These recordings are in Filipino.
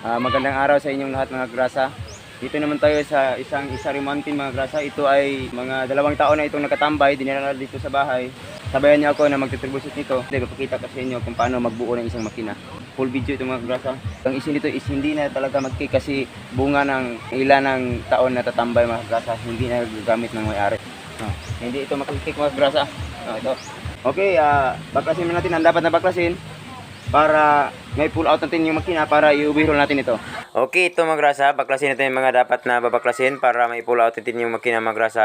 Magandang araw sa inyong lahat mga grasa. Dito naman tayo sa isang Isari Mountain mga grasa. Ito ay mga 2 taon na itong nakatambay, dinala dito sa bahay. Sabayan niyo ako na magtitroubleshoot nito. Ipapakita ko sa inyo kung paano magbuo ng isang makina. Full video ito mga grasa. Ang isin dito is hindi na talaga mag-kick kasi bunga ng ilan ng taon na tatambay mga grasa. Hindi na gagamit ng may-ari. Hindi ito makikik mga grasa. Ito. Okay, baklasin na natin ang dapat na baklasin para may pull out natin yung makina para i-overhaul natin ito. Okay, ito mga grasa, baklasin natin yung mga dapat na babaklasin para may pull out natin yung makina mga grasa.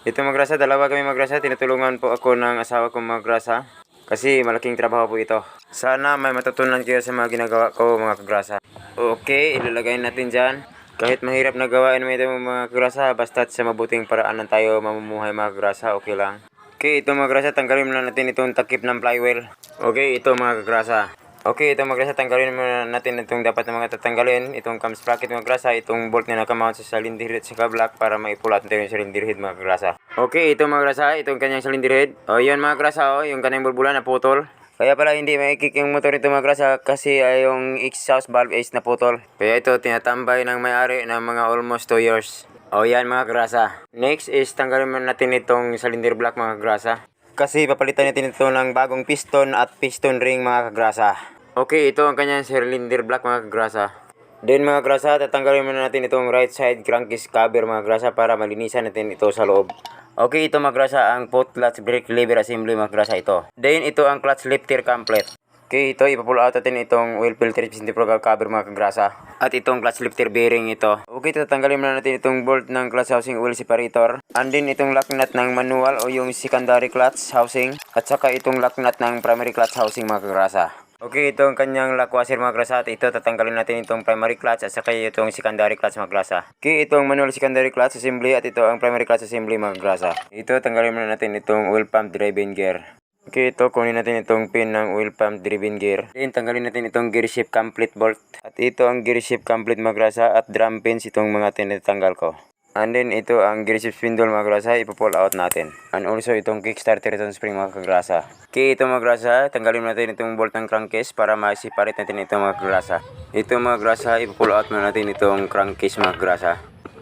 Ito mga grasa, dalawa kami mga grasa, tinutulungan po ako ng asawa ko mga grasa kasi malaking trabaho po ito. Sana may matutunan kayo sa mga ginagawa ko mga kagrasa. Okay, ilalagay natin dyan. Kahit mahirap na gawain mo ito mga kagrasa, basta't sa mabuting paraan lang tayo mamumuhay mga kagrasa, okay lang. Okay, ito mga kagrasa, tanggalin muna natin itong takip ng flywheel. Okay, ito mga kagrasa. Okay, ito mga grasa, tanggalin muna natin itong dapat na mga tatanggalin. Itong cam sprocket mga grasa, itong bolt na nakamount sa cylinder head sa block para maipulat natin yung cylinder head mga grasa. Okay, ito mga grasa, itong kanyang cylinder head. O yan mga grasa, yung kanyang bulbula na putol. Kaya pala hindi maikik yung motor ito mga grasa kasi yung exhaust valve is naputol. Kaya ito tinatambay ng may-ari ng mga almost 2 years. O yan mga grasa. Next is tanggalin muna natin itong cylinder block mga grasa. Kasi papalitan natin ito ng bagong piston at piston ring mga kagrasa. Okay, ito ang kanyang cylinder block mga kagrasa. Then mga kagrasa, tatanggalin muna natin itong right side crankcase cover mga kagrasa para malinisan natin ito sa loob. Okay, ito mga kagrasa ang foot clutch brake lever assembly mga kagrasa ito. Then ito ang clutch lifter complete. Okay, ito ipapull out natin itong oil filter centrifugal cover mga kagrasa. At itong clutch lifter bearing ito. Okay, tatanggalin muna natin itong bolt ng clutch housing oil separator. And then itong lock nut ng manual o yung secondary clutch housing. At saka itong lock nut ng primary clutch housing mga kagrasa. Okay, ito ang kanyang lock washer mga kagrasa. At ito tatanggalin natin itong primary clutch at saka itong secondary clutch mga kagrasa. Okay, itong manual secondary clutch assembly at ito ang primary clutch assembly mga kagrasa. Ito tanggalin muna natin itong oil pump driven gear. Okay, ito kunin natin itong pin ng oil pump driven gear. Then tanggalin natin itong gear shift complete bolt. At ito ang gear shift complete mga kagrasa at drum pins itong mga tinatanggal ko. And then ito ang gear shift spindle mga kagrasa, ipo-pull out natin. And also itong kickstarter return spring mga kagrasa. Okay, ito mga kagrasa, tanggalin natin itong bolt ng crankcase para ma-separate natin ito mga kagrasa. Ito mga kagrasa, ipo-pull out muna natin itong crankcase mga kagrasa.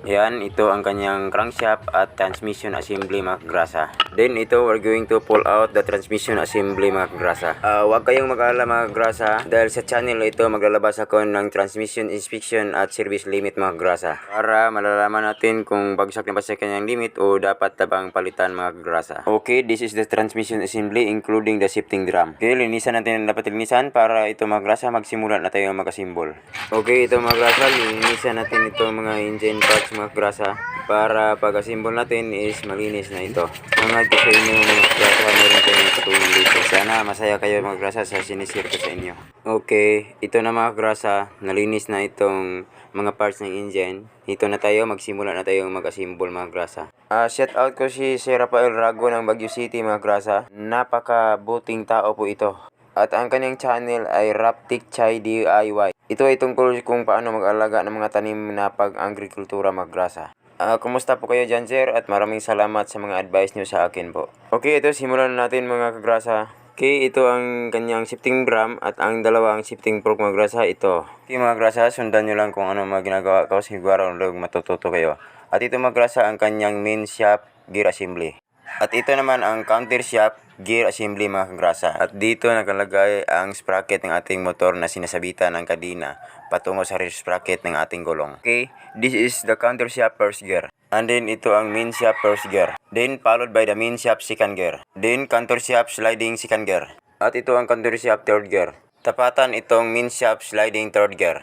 Yan, ito ang kanyang crankshaft at transmission assembly mga kagrasa. Then ito, we're going to pull out the transmission assembly mga kagrasa. Huwag kayong mag-alala mga kagrasa dahil sa channel ito maglalabas ako ng transmission inspection at service limit mga kagrasa. Para malalaman natin kung bagsak na ba sa kanyang limit o dapat tabang palitan mga kagrasa. Okay, this is the transmission assembly including the shifting drum. Okay, linisan natin ang dapat linisan para ito mga kagrasa magsimula na tayo magasimbol. Okay, ito mga kagrasa, linisan natin itong mga engine parts mga kagrasa para pag-assemble natin is malinis na ito. Mga sa inyo mga kagrasa, meron kayong katulong dito. Sana masaya kayo mga kagrasa sa sinishare ko sa inyo. Okay, ito na mga kagrasa, nalinis na itong mga parts ng engine. Ito na tayo, magsimula na tayong mag-assemble mga kagrasa. Shout out ko si Rafael Rago ng Baguio City mga kagrasa. Napakabuting tao po ito. At ang kanyang channel ay Raptic Chai DIY. Ito ay tungkol kung paano mag-alaga ng mga tanim na pag-agrikultura mga kagrasa. Kumusta po kayo dyan sir at maraming salamat sa mga advice nyo sa akin po. Okay, ito simulan natin mga kagrasa. Okay, ito ang kanyang shifting drum at ang dalawang shifting fork mga kagrasa ito. Okay mga kagrasa, sundan nyo lang kung ano mga ginagawa ko, siguro matututo kayo. At ito mga kagrasa ang kanyang main shaft gear assembly. At ito naman ang counter shaft gear assembly mga kagrasa. At dito nakalagay ang sprocket ng ating motor na sinasabitan ng kadena patungo sa rear sprocket ng ating gulong. Okay, this is the counter shaft first gear. And then ito ang main shaft first gear. Then followed by the main shaft second gear. Then counter shaft sliding second gear. At ito ang counter shaft third gear. Tapatan itong main shaft sliding third gear.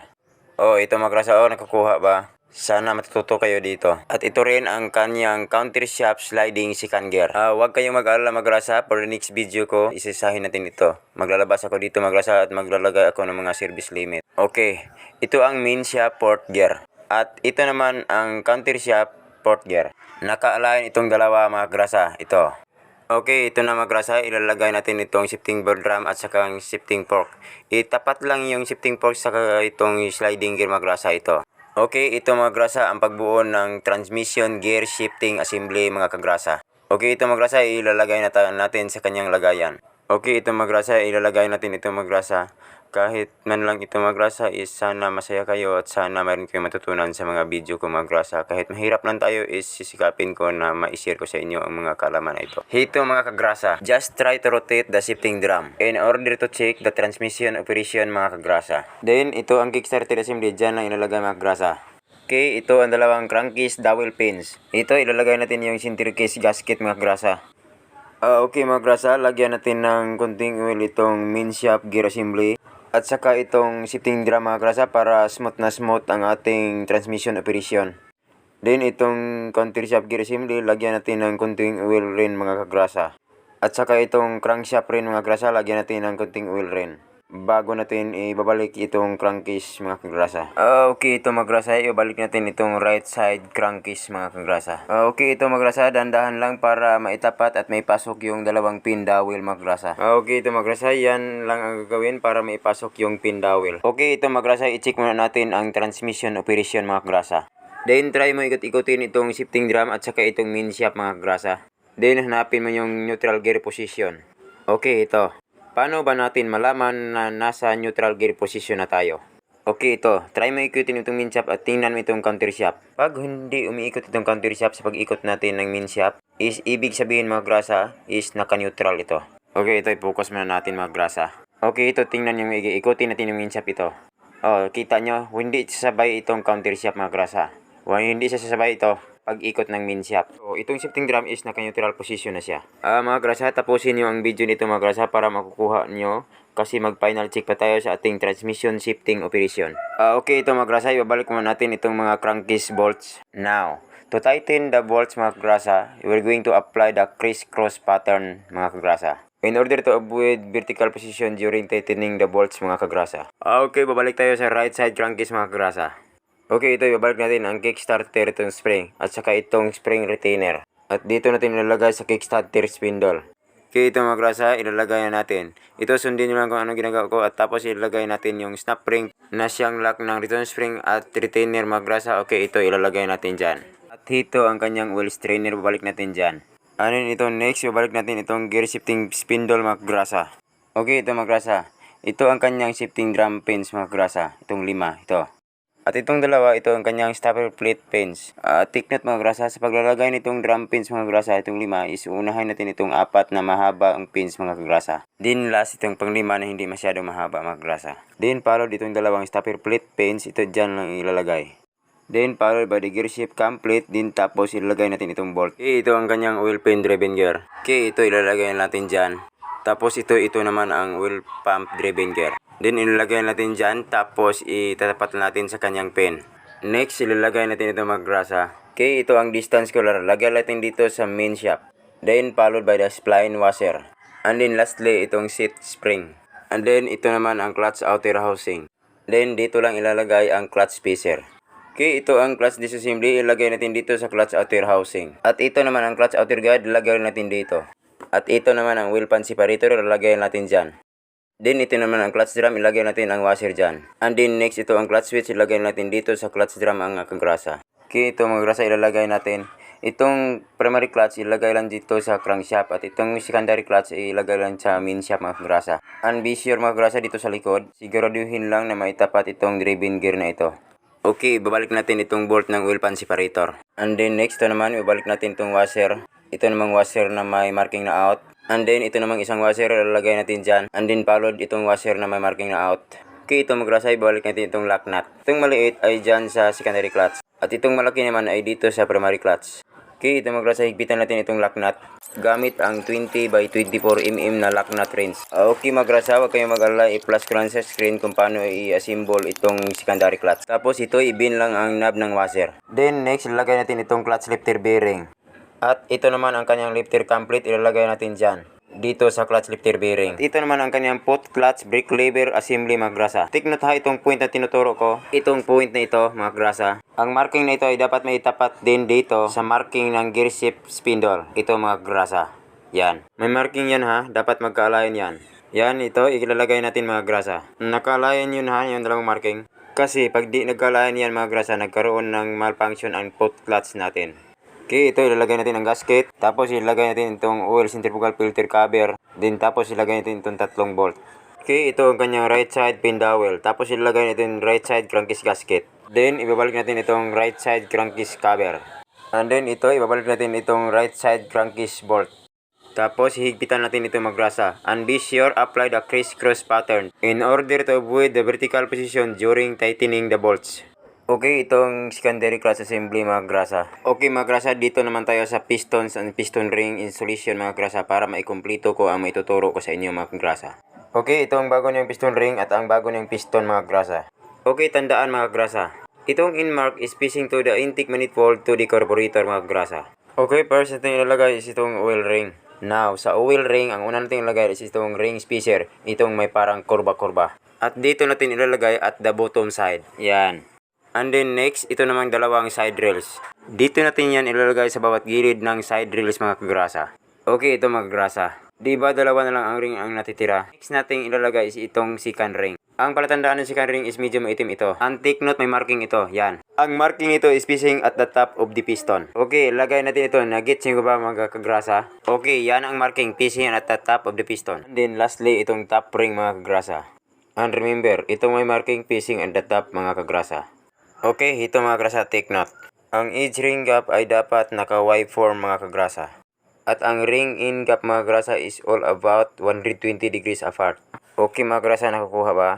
Oh, ito mga kagrasa, nakukuha ba? Sana matututo kayo dito. At ito rin ang kanyang counter shaft sliding second gear. Huwag kayong mag-alala mga kagrasa, for the next video ko, isisahin natin ito. Maglalabas ako dito mga kagrasa at maglalagay ako ng mga service limit. Okay, ito ang main shaft fourth gear. At ito naman ang counter shaft fourth gear. Naka-align itong dalawa mga kagrasa, ito. Okay, ito na mga kagrasa, ilalagay natin itong shifting board drum at saka ang shifting fork. Itapat lang yung shifting fork saka itong sliding gear mga kagrasa, ito. Okay, ito mga kagrasa ang pagbuo ng transmission gear shifting assembly mga kagrasa. Okay, ito mga kagrasa ilalagay natin sa kanyang lagayan. Okay, ito mga kagrasa ilalagay natin ito mga kagrasa Kahit man lang ito mga grasa is sana masaya kayo at sana mayroon kayo matutunan sa mga video ko mga grasa. Kahit mahirap lang tayo is sisikapin ko na ma-share ko sa inyo ang mga kaalaman na ito. Ito mga kagrasa, just try to rotate the shifting drum in order to check the transmission operation mga kagrasa. Then ito ang kickstarter assembly, dyan lang ilalagay mga kagrasa. Okay, ito ang dalawang crankcase dowel pins. Ito ilalagay natin yung center case gasket mga kagrasa. Okay mga grasa, lagyan natin ng konting oil itong main shaft gear assembly at saka itong shifting drum mga grasa para smooth na smooth ang ating transmission operation. Then itong counter shaft gear assembly, lagyan natin ng konting oil rin mga kagrasa. At saka itong crankshaft rin mga grasa, lagyan natin ng konting oil rin bago natin ibabalik itong crankcase mga kagrasa. Okay, ito mga grasa, ibabalik natin itong right side crankcase mga kagrasa. Okay, ito mga grasa, dandahan lang para maitapat at maipasok yung dalawang pin dowel mga grasa. Okay, ito mga grasa, yan lang ang gagawin para maipasok yung pin dowel. Okay, ito mga grasa, i-check muna natin ang transmission operation mga grasa. Then try mo ikot-ikutin itong shifting drum at saka itong main shaft mga grasa. Then hanapin mo yung neutral gear position. Okay, ito. Paano ba natin malaman na nasa neutral gear position na tayo? Okay, ito. Try mo ikutin itong main shaft at tingnan mo itong counter shaft. Pag hindi umiikot itong counter shaft sa pag-ikot natin ng main shaft, is ibig sabihin mga grasa is naka-neutral ito. Okay, ito. I-focus muna natin mga grasa. Okay, ito. Tingnan yung maigi. Ikutin natin yung main shaft ito. Kita nyo, hindi sasabay itong counter shaft mga grasa. Hindi sasabay ito pag-ikot ng main shaft. So, itong shifting drum is naka-neutral position na siya. Mga grasa, tapusin nyo ang video nito mga grasa para makukuha nyo kasi mag-final check pa tayo sa ating transmission shifting operation. Okay, ito mga grasa, ibabalik muna natin itong mga crankcase bolts. Now, to tighten the bolts mga grasa, we're going to apply the criss-cross pattern mga kagrasa. In order to avoid vertical position during tightening the bolts mga kagrasa. Okay, babalik tayo sa right side crankcase mga kagrasa. Okay, ito ibabalik natin ang kickstarter itong spring at saka itong spring retainer. At dito natin ilalagay sa kickstarter spindle. Okay, ito mga grasa, ilalagay na natin. Ito sundin nyo lang kung anong ginagawa ko at tapos ilalagay natin yung snap ring na siyang lock ng return spring at retainer mga grasa. Okay, ito ilalagay natin dyan. At ito ang kanyang wheel strainer, babalik natin dyan. Ano ito next, babalik natin itong gear shifting spindle mga grasa. Okay, ito mga grasa. Ito ang kanyang shifting drum pins mga grasa. Itong 5, ito. At itong dalawa, ito ang kanyang stopper plate pins. Take note mga grasa, sa paglalagay nitong drum pins mga grasa, itong 5 is unahin natin itong 4 na mahaba ang pins mga grasa. Then last itong pang 5 na hindi masyadong mahaba mga grasa. Then followed itong dalawang stopper plate pins, ito dyan lang ilalagay. Then followed by the gear shift complete, then tapos ilalagay natin itong bolt. Okay, ito ang kanyang oil pan driven gear. Okay, ito ilalagay natin dyan. Tapos ito naman ang oil pump driven gear. Then ilalagay natin dyan, tapos itatapat natin sa kanyang pin. Next, ilalagay natin ito mga grasa. Okay, ito ang distance collar. Lagyan natin dito sa main shaft. Then followed by the spline washer. And then lastly, itong seat spring. And then ito naman ang clutch outer housing. Then dito lang ilalagay ang clutch spacer. Okay, ito ang clutch disassembly. Ilagay natin dito sa clutch outer housing. At ito naman ang clutch outer guide. Ilagay natin dito. At ito naman ang wheel pan separator. Ilagay natin dyan. Then ito naman ang clutch drum, ilagay natin ang washer dyan. And then next ito ang clutch switch, ilagay natin dito sa clutch drum ang kagrasa. Okay, ito mga grasa ilalagay natin. Itong primary clutch ilagay lang dito sa crankshaft at itong secondary clutch ilagay lang sa main shaft mga kagrasa. And be sure mga kagrasa dito sa likod, siguraduhin lang na maitapat itong driven gear na ito. Okay, babalik natin itong bolt ng wheel pan separator. And then next ito naman, ibabalik natin itong washer. Ito namang washer na may marking na out. And then, ito namang isang washer, ilalagay natin dyan. And then, followed itong washer na may marking na out. Okay, itong magrasa, ibalik natin itong lock nut. Itong maliit ay dyan sa secondary clutch. At itong malaki naman ay dito sa primary clutch. Okay, itong magrasa, higpitan natin itong lock nut. Gamit ang 20 by 24mm na lock nut wrench. Okay, magrasa, huwag kayong mag-alala. I-flash ko lang sa screen kung paano i-assemble itong secondary clutch. Tapos, ito, i-bin lang ang knob ng washer. Then, next, ilalagay natin itong clutch lifter bearing. At ito naman ang kanyang lifter complete, ilalagay natin dyan. Dito sa clutch lifter bearing. Ito naman ang kanyang pot clutch brake lever assembly mga grasa. Take note ha, itong point na tinuturo ko. Itong point na ito mga grasa. Ang marking na ito ay dapat may tapat din dito sa marking ng gear shift spindle. Ito mga grasa. Yan. May marking yan ha, dapat magkaalayan yan. Yan, ito, ilalagay natin mga grasa. Nakalayan yun ha, yung dalawang marking. Kasi pag di nagkaalayan yan mga grasa, nagkaroon ng malfunction ang pot clutch natin. Okay, ito ilalagay natin ang gasket. Tapos ilalagay natin itong oil centrifugal filter cover. Then tapos ilalagay natin itong tatlong bolt. Okay, ito ang kanyang right side pin dowel. Tapos ilalagay natin yung right side crankcase gasket. Then, ibabalik natin itong right side crankcase cover. And then, ito, ibabalik natin itong right side crankcase bolt. Tapos, hihigpitan natin ito magrasa. And be sure, apply the criss-cross pattern in order to avoid the vertical position during tightening the bolts. Okay, itong secondary clutch assembly mga grasa. Okay mga grasa, dito naman tayo sa pistons and piston ring installation mga grasa para maikumplito ko ang maituturo ko sa inyo mga grasa. Okay, ito ang bago niyang piston ring at ang bago niyang piston mga grasa. Okay, tandaan mga grasa. Itong in-mark is facing to the intake manifold to the carburetor mga grasa. Okay, first natin ilalagay is itong oil ring. Now, sa oil ring, ang una natin ilalagay is itong ring spacer. Itong may parang kurba-kurba. At dito natin ilalagay at the bottom side. Yan. And then next, ito namang dalawang side rails. Dito natin yan ilalagay sa bawat gilid ng side rails mga kagrasa. Okay, ito mga kagrasa. Diba dalawa na lang ang ring ang natitira? Next natin ilalagay is itong second ring. Ang palatandaan ng second ring is medyo maitim ito. Ang take note, may marking ito. Yan. Ang marking ito is facing at the top of the piston. Okay, lagay natin ito. Nag-gets nyo ba mga kagrasa? Okay, yan ang marking facing at the top of the piston. And then lastly, itong top ring mga kagrasa. And remember, itong may marking facing at the top mga kagrasa. Okay, ito mga kagrasa, take note. Ang edge ring gap ay dapat naka Y-form mga kagrasa. At ang ring in gap mga kagrasa is all about 120 degrees apart. Okay mga kagrasa, nakukuha ba?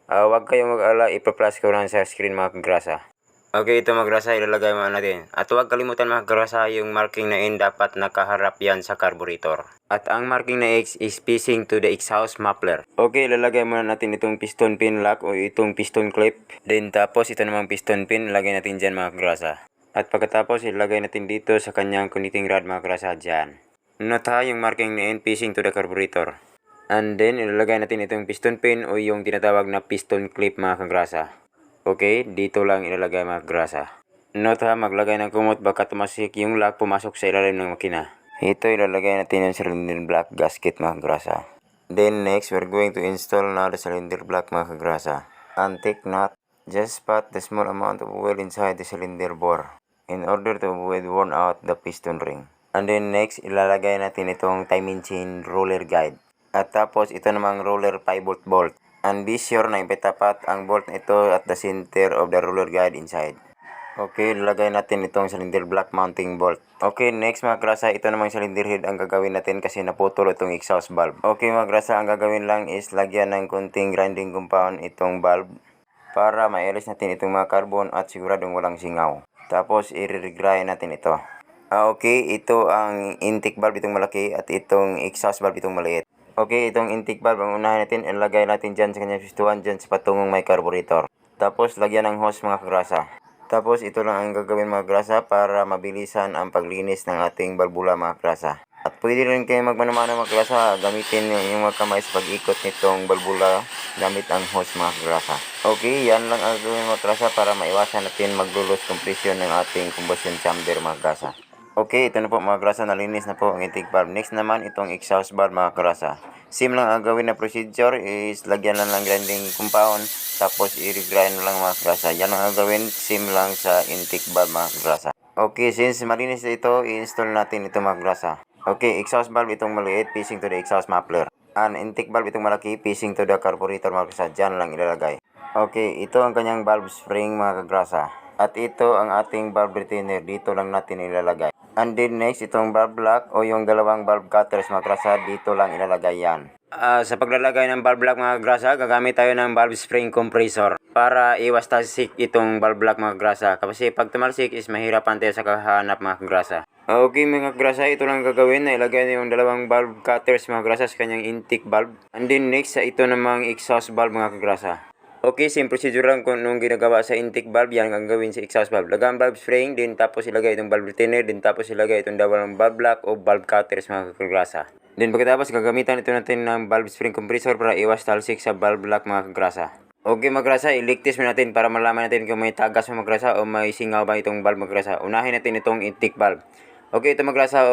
Huwag kayong mag-ala, ipa-plus ko lang sa screen mga kagrasa. Okay, ito mga kagrasa, ilalagay mo natin. At huwag kalimutan mga kagrasa, yung marking na in dapat nakaharap yan sa carburetor. At ang marking na X is facing to the exhaust muffler. Okay, ilalagay muna natin itong piston pin lock o itong piston clip. Then tapos ito namang piston pin, lagay natin dyan mga kagrasa. At pagkatapos ilagay natin dito sa kanyang connecting rod mga kagrasa dyan. Note ha, yung marking na in facing to the carburetor. And then ilalagay natin itong piston pin o yung tinatawag na piston clip mga kagrasa. Okay, dito lang ilalagay mga kagrasa. Note ha, maglagay ng kumot baka tumasik yung lock pumasok sa ilalim ng makina. Ito ilalagay natin yung cylinder block gasket mga kagrasa. Then next, we're going to install now the cylinder block mga kagrasa. And take note, just put the small amount of oil inside the cylinder bore in order to avoid worn out the piston ring. And then next, ilalagay natin itong timing chain roller guide. At tapos ito namang roller pivot bolt. And be sure na ipatapat ang bolt na ito at the center of the roller guide inside. Okay, ilalagay natin itong cylinder block mounting bolt. Okay, next mga grasa, ito namang cylinder head ang gagawin natin kasi naputol itong exhaust valve. Okay mga grasa, ang gagawin lang is lagyan ng konting grinding compound itong valve para mailis natin itong mga carbon at siguradong walang singaw. Tapos i-regrind natin ito. Okay, ito ang intake valve itong malaki at itong exhaust valve itong maliit. Okay, itong intake valve ang unahin natin, ilagay natin dyan sa kanyang pistuan dyan sa patungong may carburetor. Tapos lagyan ng hose mga kagrasa. Tapos ito lang ang gagawin mga kagrasa para mabilisan ang paglinis ng ating balbula mga kagrasa. At pwede rin kayo magmano-mano mga kagrasa, gamitin yung mga kamay sa pag-ikot nitong balbula gamit ang hose mga kagrasa. Okay, yan lang ang gagawin mga kagrasa para maiwasan natin maglulos compression ng ating combustion chamber mga kagrasa. Okay, ito na po mga kagrasa, nalinis na po ang intake valve. Next naman, itong exhaust valve mga kagrasa. Same lang ang gawin na procedure is lagyan lang ng grinding compound, tapos i-regrind lang mga kagrasa. Yan ang gagawin, same lang sa intake valve mga kagrasa. Okay, since malinis na ito, i-install natin ito mga kagrasa. Okay, exhaust valve itong maliit, facing to the exhaust muffler. And intake valve itong malaki, facing to the carburetor mga kagrasa. Diyan lang ilalagay. Okay, ito ang kanyang valve spring mga kagrasa. At ito ang ating valve retainer, dito lang natin ilalagay. And then next, itong valve lock o yung dalawang valve cutters mga kagrasa, dito lang ilalagay yan. Sa paglalagay ng valve lock mga kagrasa, gagamit tayo ng valve spring compressor para iwas tasik itong valve lock mga kagrasa. Kasi pag tumalsik is mahirapan tayo sa kahanap mga kagrasa. Okay mga kagrasa, ito lang gagawin na ilagay na yung dalawang valve cutters mga kagrasa sa kanyang intake valve. And then next, sa ito namang exhaust valve mga kagrasa. Okay, same procedure lang kung nung ginagawa sa intake valve, yan ang gawin sa exhaust valve. Lagyan valve spring, din tapos ilagay itong valve retainer, din tapos ilagay itong dalawang valve lock o valve cutters mga kagrasa. Then pagkatapos gagamitan ito natin ng valve spring compressor para iwas talsik sa valve lock mga kagrasa. Okay mga kagrasa, iligtis mo natin para malaman natin kung may tagas mga kagrasa o may singaw ba itong valve mga kagrasa. Unahin natin itong intake valve. Okay, ito mga kagrasa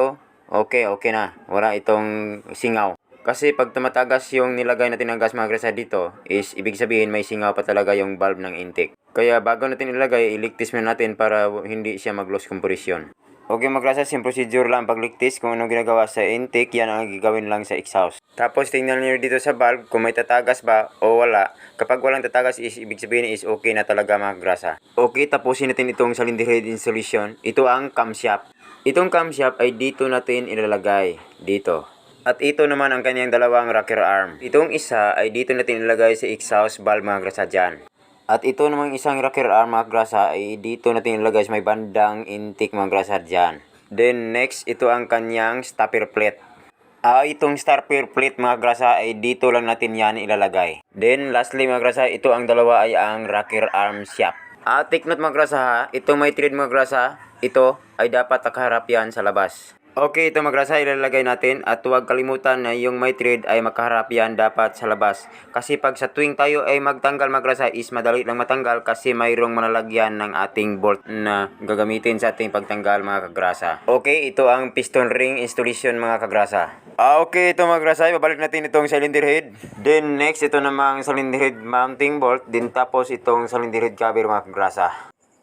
okay na. Wala itong singaw. Kasi pag tumatagas yung nilagay natin ng gas mga kagrasa dito, is ibig sabihin may singaw pa talaga yung valve ng intake. Kaya bago natin ilagay, iligtis mo natin para hindi siya mag-loss compression. Okay mga grasa, same procedure lang pagligtis. Kung anong ginagawa sa intake, yan ang gagawin lang sa exhaust. Tapos tingnan niyo dito sa valve kung may tatagas ba o wala. Kapag walang tatagas is ibig sabihin is okay na talaga mga grasa. Okay, tapusin natin itong cylinder head installation. Ito ang camshaft. Itong camshaft ay dito natin ilalagay. Dito. At ito naman ang kanyang dalawang rocker arm. Itong isa ay dito natin ilalagay sa exhaust valve mga grasa dyan. At ito namang isang rocker arm mga grasa ay dito natin ilagay sa may bandang intake mga grasa dyan. Then next, ito ang kanyang stopper plate. Itong stopper plate mga grasa ay dito lang natin yan ilalagay. Then lastly mga grasa, ito ang dalawa ay ang rocker arm shaft. Take note mga grasa ha, itong may thread mga grasa, ito ay dapat nakaharap yan sa labas. Okay, ito mga grasa ilalagay natin at huwag kalimutan na yung may thread ay makaharap yan dapat sa labas. Kasi pag sa tuwing tayo ay magtanggal mga grasa is madali lang matanggal kasi mayroong manalagyan ng ating bolt na gagamitin sa ating pagtanggal mga kagrasa. Okay, ito ang piston ring installation mga kagrasa. Okay, ito mga grasa, ibabalik natin itong cylinder head. Then next, ito namang cylinder head mounting bolt. Then tapos itong cylinder head cover mga kagrasa.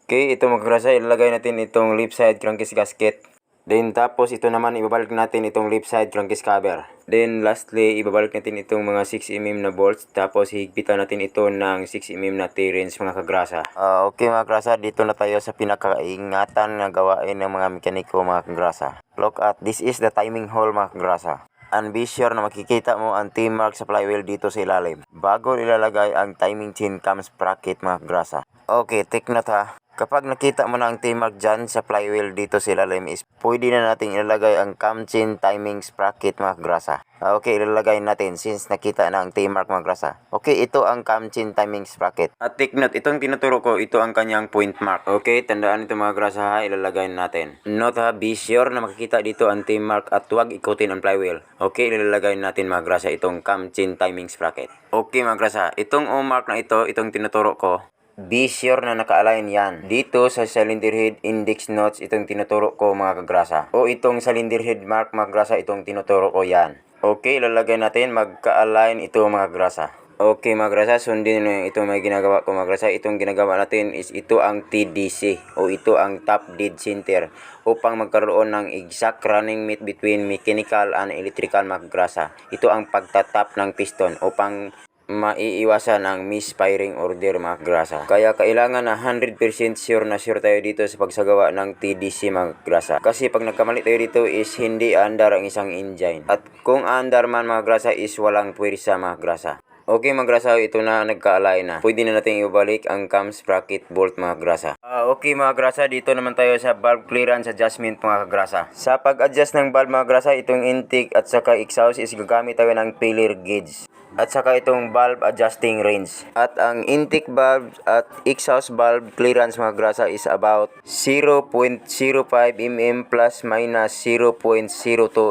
Okay, ito mga kagrasa, ilalagay natin itong left side crankcase gasket. Then tapos ito naman ibabalik natin itong left side crankcase cover. Then lastly ibabalik natin itong mga 6mm na bolts. Tapos higpitan natin ito ng 6mm na T-wrench mga kagrasa. Okay mga kagrasa, dito na tayo sa pinakaingatan na gawain ng mga mekaniko mga kagrasa. Look at, this is the timing hole mga kagrasa. And be sure na makikita mo ang T-mark sa flywheel dito sa ilalim bago ilalagay ang timing chain cam sprocket mga kagrasa. Okay, take note ha. Kapag nakita mo na ang T-mark dyan sa flywheel dito sa ilalim is pwede na natin ilalagay ang cam chain timing sprocket mga kagrasa. Okay, ilalagay natin since nakita na ang T-mark mga kagrasa. Okay, ito ang cam chain timing sprocket. At take note, itong tinuturo ko, ito ang kanyang point mark. Okay, tandaan ito mga kagrasa ha, ilalagay natin. Note ha, be sure na makikita dito ang T-mark at huwag ikutin ang flywheel. Okay, ilalagay natin mga kagrasa itong cam chain timing sprocket. Okay mga kagrasa, itong O-mark na ito, itong tinuturo ko, be sure na naka-align yan. Dito sa cylinder head index notch itong tinuturo ko mga kagrasa. O itong cylinder head mark mga kagrasa itong tinuturo ko yan. Okay, ilalagay natin magka-align ito mga kagrasa. Okay mga kagrasa, sundin nyo ito may ginagawa ko mga kagrasa. Itong ginagawa natin is ito ang TDC o ito ang top dead center upang magkaroon ng exact running meet between mechanical and electrical mga kagrasa. Ito ang pagtatap ng piston upang maiiwasan ang misfiring order mga kagrasa. Kaya kailangan na 100% sure na sure tayo dito sa pagsagawa ng TDC mga kagrasa. Kasi pag nagkamali tayo dito is hindi andar ang isang engine. At kung andar man mga kagrasa is walang puwersa mga kagrasa. Okay mga kagrasa, ito na nagka-align na. Pwede na natin ibalik ang cam sprocket bolt mga kagrasa. Okay mga kagrasa, dito naman tayo sa valve clearance adjustment mga kagrasa. Sa pag-adjust ng valve mga kagrasa, itong intake at saka exhaust is gagamit tayo ng feeler gauge. At saka itong valve adjusting range. At ang intake valve at exhaust valve clearance mga kagrasa is about 0.05 mm plus minus 0.02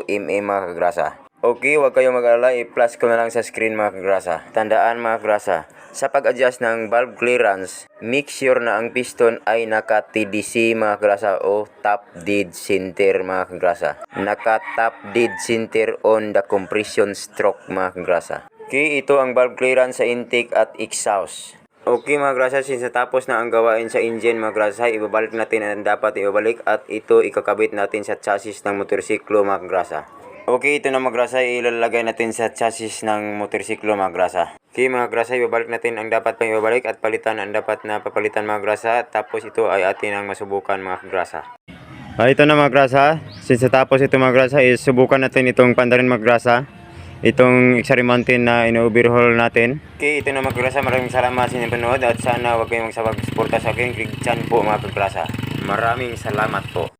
mm mga kagrasa. Okay, huwag kayong mag-alala, i-plus ko na lang sa screen mga kagrasa. Tandaan mga kagrasa, sa pag-adjust ng valve clearance, make sure na ang piston ay naka-TDC mga kagrasa o top dead center mga kagrasa. Naka-top dead center on the compression stroke mga kagrasa. Okay, ito ang valve clearance sa intake at exhaust. Okay mga kagrasa, since natapos na ang gawain sa engine mga kagrasa, ibabalik natin ang dapat ibabalik at ito ikakabit natin sa chassis ng motorsiklo mga kagrasa. Okay, ito na mga kagrasa, ilalagay natin sa chassis ng motorsiklo mga kagrasa. Okay mga kagrasa, ibabalik natin ang dapat pang ibabalik at palitan ang dapat na papalitan mga kagrasa. Tapos ito ay atin ang masubukan mga kagrasa. Ito na mga kagrasa, since natapos ito mga kagrasa, subukan natin itong pandarin mga kagrasa. Itong X-ray mountain na ino-overhaul natin. Okay, ito na mga kagrasa, maraming salamat sa inyong panood at sana huwag kayong magsawag suporta sa akin. Click dyan po mga kagrasa. Maraming salamat po.